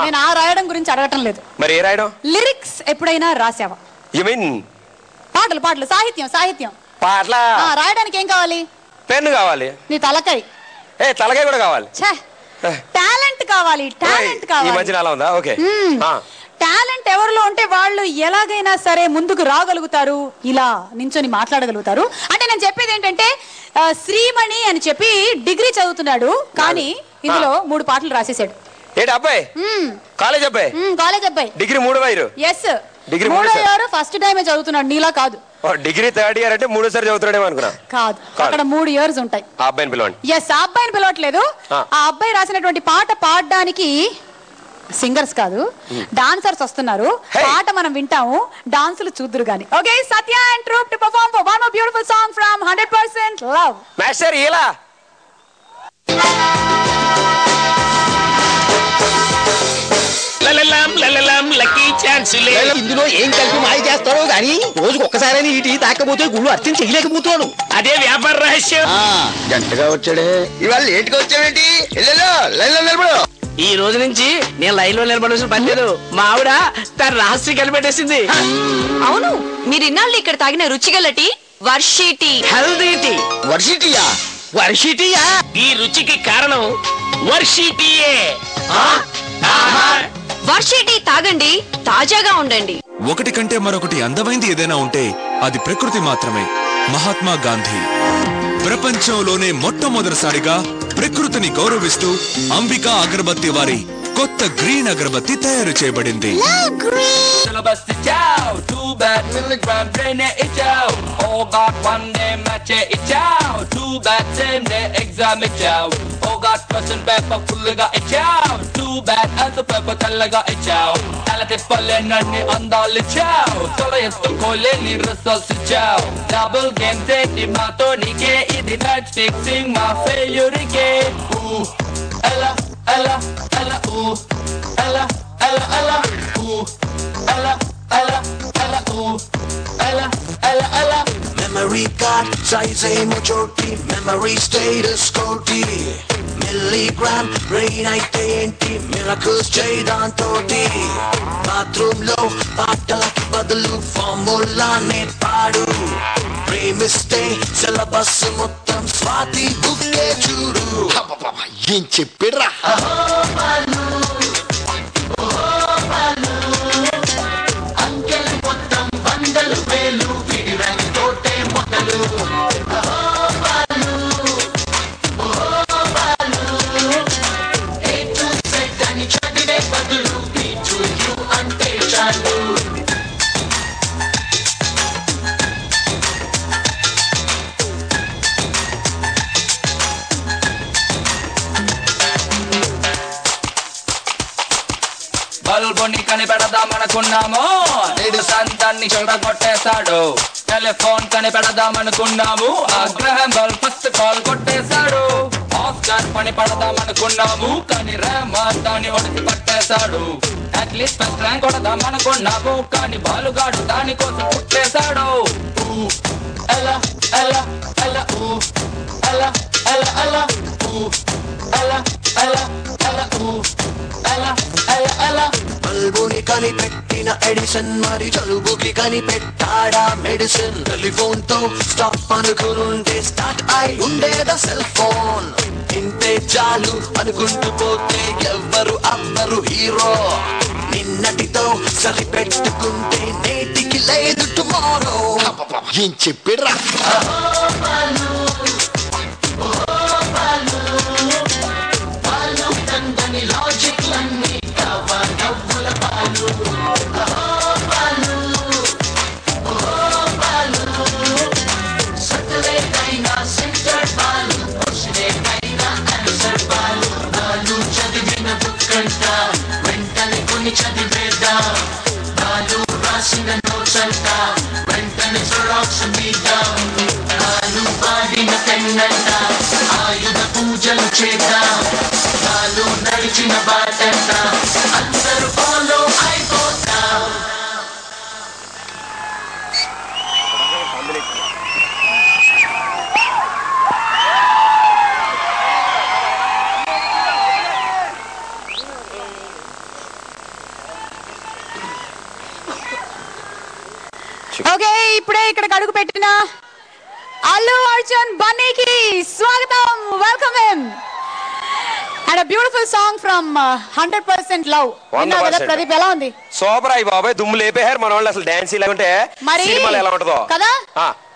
నేను ఆ రాయడం గురించి అడగటం లేదు. మరి ఏ రాయడం? లిరిక్స్ ఎప్పుడైనా రాసావా? యు మీన్ పాటలు సాహిత్యం పాటల రాయడానికి ఏం కావాలి? పెన్ను కావాలి. నీ తలకాయ తలకాయ కూడా కావాలి. టాలెంట్ కావాలి. ఈ మధ్యన అలా ఉందా? ఓకే. టాలెంట్ ఎవరిలో ఉంటే వాళ్ళు ఎలాగైనా సరే ముందుకు రాగలుగుతారు, ఇలా నించొని మాట్లాడగలుగుతారు. అంటే నేను చెప్పేది ఏంటంటే శ్రీమణి అని చెప్పి డిగ్రీ చదువుతున్నాడు, కానీ ఇందులో 3 పాటలు రాసేసాడు. ఏంటి అబ్బాయి? కాలేజ్ అబ్బాయి. డిగ్రీ 3వ ఇయర్. ఎస్, డిగ్రీ 3వ ఇయర్. ఫస్ట్ టైమే చదువుతున్నాడు, నీలా కాదు. డిగ్రీ 3rd ఇయర్ అంటే 3సారి చదువుతాడేమో అనుకున్నా. కాదు, అక్కడ 3 ఇయర్స్ ఉంటాయి. ఆ అబ్బాయిని పిలవండి. ఎస్, ఆ అబ్బాయిని పిలవట్లేదు. ఆ అబ్బాయి రాసినటువంటి పాట పాడడానికి సింగర్స్ కాదు, డాన్సర్స్ వస్తున్నారు. పాట మనం వింటాము, డాన్సులు చూద్దురు గాని. Okay, Satya and troupe to perform for one more beautiful song from 100% love. Master ఇలా ఇందులో ఏం కలిపి మాయ చేస్తారో గానీ రోజుకు ఒక్కసారి ఈ టీ తాకపోతే గుళ్ళు అర్థం చేయలేకపోతున్నాను. అదే వ్యాపార రహస్యం. జంటగా వచ్చాడే, ఇవాళ లేట్గా వచ్చావేంటి? లైన్లో నిలబడు. ఈ రోజు నుంచి నేను లైన్ లో నిలబడాల్సిన పని లేదు. మా ఆవిడ తన రహస్యం కనిపెట్టేసింది. అవును, మీరు ఇన్నాళ్ళు ఇక్కడ తాగిన రుచిగల టీ వర్షి టీ, హెల్దీ టీ. వర్షి టీయా? ఈ రుచికి కారణం వర్షి టీయే. వర్షి టీ తాగండి, తాజాగా ఉండండి. ఒకటి కంటే మరొకటి అందమైంది ఏదైనా ఉంటే అది ప్రకృతి మాత్రమే. మహాత్మా గాంధీ ప్రపంచంలోనే మొట్టమొదటిసారిగా ప్రకృతిని గౌరవిస్తూ అంబికా అగరబత్తి వారి కొత్త గ్రీన్ అగరబత్తి తయారు చేయబడింది. Ella, ella, ella, ooh, ella, ella, ella, ooh, ella, ella, ella, ooh, ella, ella, ella. Memory card size majority, memory status code, milligram brain identity, miracles jaydan toti. Bathroom lo paatalaki badalu formula ne paadu. ప్రేమిస్తే syllabus మొత్తం స్వాతి బుక్కే చూడు. ఏం చెప్పిర్రా? అంకెలు మొత్తం 100 వేలు, విడిరంగి తోటే మొదలు. A to Z అని చదివే బదులు B to U అంటే చాలు. బల్బుని కనిపెడదామనుకున్నాము, నేడు సంతాన్ని చెడగొట్టేశాడు. టెలిఫోన్ కనిపెడదామనుకున్నాము, అగ్రహం బల్ ఫస్ట్ కాల్ కొట్టేశాడు. ఆస్కార్ పని పడదామనుకున్నాము, కానీ రెహమాన్ దాన్ని ఒడిసి పట్టేశాడు. అట్లీస్ట్ ఫస్ట్ ర్యాంక్ కొడదామనుకున్నాము, కానీ బాలుగాడు దానికోసం పుట్టేశాడు. ఎలా ఎలా ఎలా ఊ ఎలా ఎలా ఎలా ఊ ఎలా ఎలా ఎలా ఊ ఎలా ఎలా ఎలా. బల్బుని కనిపెట్టిన ఎడిసన్ మరి జలుబుకి కనిపెట్టాడా మెడిసిన్. టెలిఫోన్ తో స్టాప్ అనుకునుంటే స్టార్ట్ అయి ఉండేదా సెల్ ఫోన్. ఇంతే చాలు అనుకుంటూ పోతే ఎవ్వరు అవ్వరు హీరో. నిన్నటితో సరిపెట్టుకుంటే నేటికి లేదు టుమారో. ఏం చెప్పిర్రా? లాజిక్ లన్నీ నవ్వుల పాలు. సటలైట్ అయినా సెంటర్ బాలు, క్వశ్చన్ అయినా ఆన్సర్ బాలు. బాలు చదివిన బుక్ అంట వెంటనే కొని చదివేదా. బాలు రాసిన నోట్స్ అంట వెంటనే జిరాక్స్ మీద. బాలు వాడిన పెన్నంట ఆయుధ పూజలు చేద్దాం. బాలు నడిచిన బాటంట అందరూ ఫాలో అయిపోతాం. ఓకే, ఇప్పుడే ఇక్కడ అడుగు పెట్టిన అల్లు అర్జున్ బన్నీకి స్వాగతం, welcome him. And beautiful song from 100% love. విన్నావు కదా ప్రదీప్, ఎలా ఉంది? సూపర్. అయ్యి బాబాయ్ దుమ్ము లేపేహారు మన వాళ్ళు. అసలు డాన్స్ ఇలా ఉంటే మరి సినిమాలు ఎలా ఉంటుందో కదా.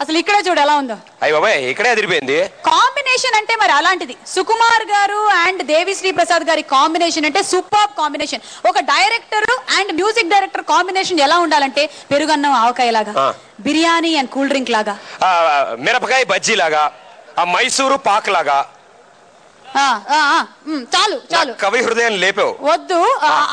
అసలు ఇక్కడే చూడు ఎలా ఉందో. అయ్యి బాబాయ్ ఇక్కడే అదిరిపోయింది. కాంబినేషన్ అంటే మరి అలాంటిది. సుకుమార్ గారు అండ్ దేవిశ్రీ ప్రసాద్ గారి కాంబినేషన్ అంటే సూపర్ కాంబినేషన్. ఒక director and music director combination ఎలా ఉండాలంటే పెరుగన్నం ఆవకాయ లాగా, బిర్యానీ అండ్ కూల్ డ్రింక్ లాగా, మిరపకాయ బజ్జీ లాగా, ఆ మైసూరు పాక్ లాగా. చాలు చాలు, కవి హృదయం లేపావు. వద్దు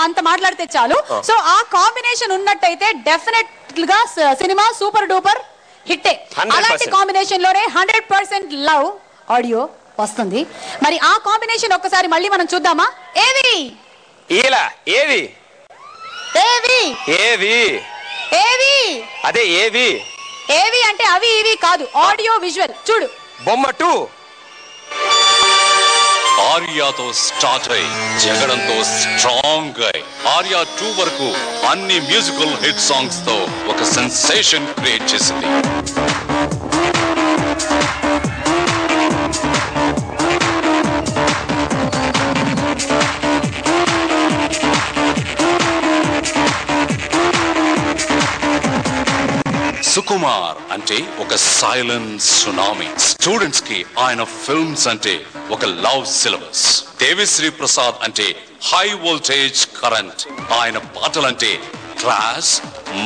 అంత మాట్లాడితే చాలు. సో ఆ కాంబినేషన్ ఉన్నట్టయితే డెఫినెట్ గా సినిమా సూపర్ డూపర్ హిట్టే. అలాంటి కాంబినేషన్ లోనే 100% లవ్ ఆడియో వస్తుంది. మరి ఆ కాంబినేషన్ ఒక్కసారి మళ్ళీ మనం చూద్దామా? ఏవి ఇలా ఏవి ఏవి ఏవి ఏవి అదే ఏవి ఏవి అంటే అవి ఇవి కాదు, ఆడియో విజువల్ చూడు. బొమ్మ 2 ఆర్యాతో స్టార్ట్ అయి జగడంతో స్ట్రాంగ్ అయి ఆర్యా 2 వరకు అన్ని మ్యూజికల్ హిట్ సాంగ్స్ తో ఒక సెన్సేషన్ క్రియేట్ చేసింది. సుకుమార్ అంటే ఒక సైలెంట్ సునామీ. స్టూడెంట్స్ కి ఆయన ఫిల్మ్స్ అంటే ఒక లవ్ సిలబస్. దేవిశ్రీ ప్రసాద్ అంటే హై వోల్టేజ్ కరెంట్. ఆయన పాటలంటే క్లాస్,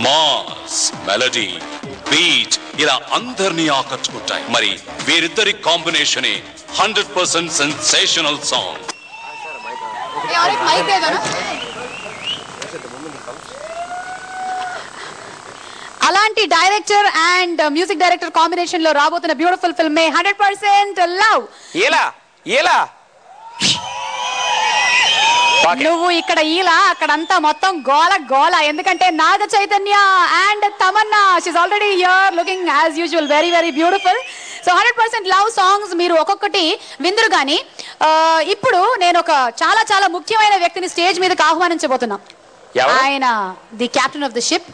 మాస్, మెలడీ, బీట్ ఇలా అందరినీ ఆకట్టుకుంటాయి. మరి వీరిద్దరి కాంబినేషన్ 100% సెన్సేషనల్ సాంగ్. అలాంటి director and music director combination లో రాబోతున్న బ్యూటిఫుల్ ఫిల్మ్ 100% లవ్. ఇలా ఇలా నువ్వు ఇక్కడ ఇలా అక్కడంతా మొత్తం గోల గోల. ఎందుకంటే Naga Chaitanya and Tamanna, she's already here looking as usual very very beautiful. So 100% love songs మీరు ఒక్కొక్కటి విందురు గాని ఇప్పుడు నేను ఒక చాలా చాలా ముఖ్యమైన వ్యక్తిని స్టేజ్ మీదకి ఆహ్వానించబోతున్నా. ఆయన the captain of the ship.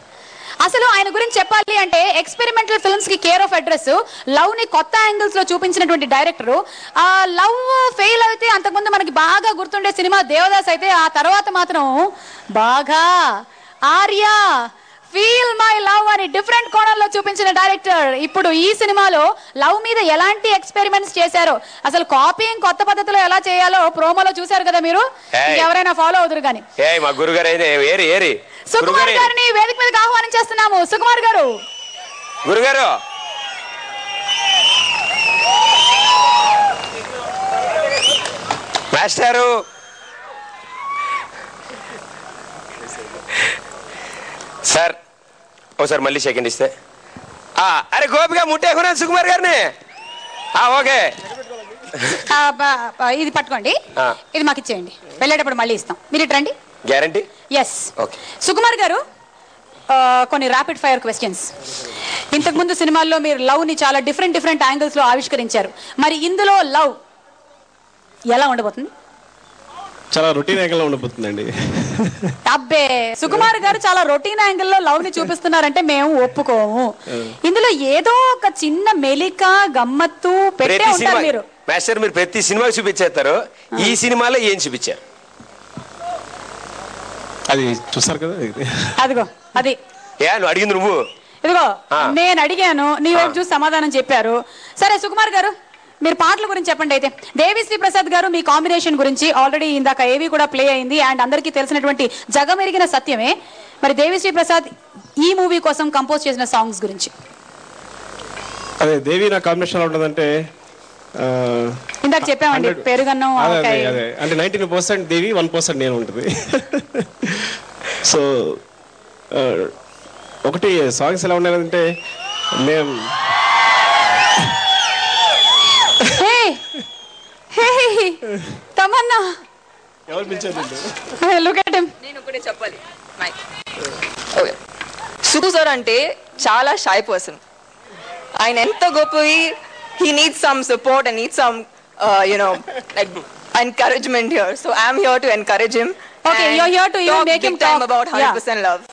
అసలు ఆయన గురించి చెప్పాలి అంటే ఎక్స్పెరిమెంటల్ ఫిల్మ్స్ కి కేర్ ఆఫ్ అడ్రస్, లవ్ ని కొత్త యాంగిల్స్ లో చూపించినటువంటి డైరెక్టర్. ఆ లవ్ ఫెయిల్ అయితే అంతకుముందు మనకి బాగా గుర్తుండే సినిమా దేవదాస్ అయితే, ఆ తర్వాత మాత్రం బాగా ఆర్య, ఫీల్ మై లవ్ అని డిఫరెంట్ కోణంలో చూపించిన డైరెక్టర్. ఇప్పుడు ఈ సినిమాలో లవ్ మీద ఎలాంటి ఎక్స్పెరిమెంట్స్ చేశారో, అసలు కాపీయింగ్ కొత్త పద్ధతిలో ఎలా చేయాలో ప్రోమోలో చూశారు కదా మీరు. ఎవరైనా ఫాలో అవుతారు కానీ. మా గురుగారు సుకుమార్ గారిని వేదిక మీదకి ఆహ్వానించేస్తున్నాము. సుకుమార్ గారు, గురుగారు మాస్టారు సార్ ఓసారి మళ్ళీ సెకండ్ ఇస్తే. అరే గోపిగా ముట్టేకున్నాను సుకుమార్ గారిని. ఓకే ఇది పట్టుకోండి, ఇది మాకు ఇచ్చేయండి, వెళ్ళేటప్పుడు మళ్ళీ ఇస్తాం. మీరు ఇటు రండి. గ్యారంటీ? ఎస్. సుకుమార్ గారు, కొన్ని ర్యాపిడ్ ఫైర్ క్వశ్చన్స్. ఇంతకు ముందు సినిమాల్లో మీరు లవ్ ని చాలా డిఫరెంట్ యాంగిల్స్ లో ఆవిష్కరించారు. మరి ఇందులో లవ్ ఎలా ఉండబోతుంది? చాలా రొటీన్ యాంగిల్ లో ఉండబోతుందండి. అబ్బే, సుకుమార్ గారు చాలా రొటీన్ యాంగిల్ లో లవ్ ని చూపిస్తున్నారంటే మేము ఒప్పుకోము. ఇందులో ఏదో ఒక చిన్న మెలిక గమ్మత్తు పెట్టే ఉంటారు మీరు. మాస్టర్ మీరు ప్రతి సినిమాకి చూపించేస్తారు, ఈ సినిమాలో ఏం చూపించారు? అది చూస్తారు కదా. అదిగో అది నువ్వు అడిగింది నువ్వు. ఇదిగో నేను అడిగాను, నీ వైపు చూసి సమాధానం చెప్పారు. సరే సుకుమార్ గారు, మీరు పాటల గురించి చెప్పండి. అయితే దేవిశ్రీ ప్రసాద్ గారు మీ కాంబినేషన్ గురించి ఆల్రెడీ ఇందాక ఏవి కూడా ప్లే అయింది అండ్ అందరికీ తెలిసినటువంటి జగమెరిగిన సత్యమే. మరి దేవిశ్రీ ప్రసాద్ ఈ మూవీ కోసం కంపోజ్ చేసిన సాంగ్స్ గురించి. అదే దేవి నా కాంబినేషన్ ఉంటుందంటే ఇందాక చెప్పామండి, పెరుగన్నం అంటే 19% దేవి 1% నేను ఉంటుంది. సో ఒకటి సాంగ్స్ ఎలా ఉన్నాయంటే మేము తమన్నా ఎవరు పిలిచారు? నేను ఒకటే చెప్పాలి. సుకు సార్ అంటే చాలా షై పర్సన్. ఆయన ఎంత గొప్పవి. He needs some support and needs some, like encouragement here. So I'm here to encourage him. Okay, you're here to even make him talk about 100% love.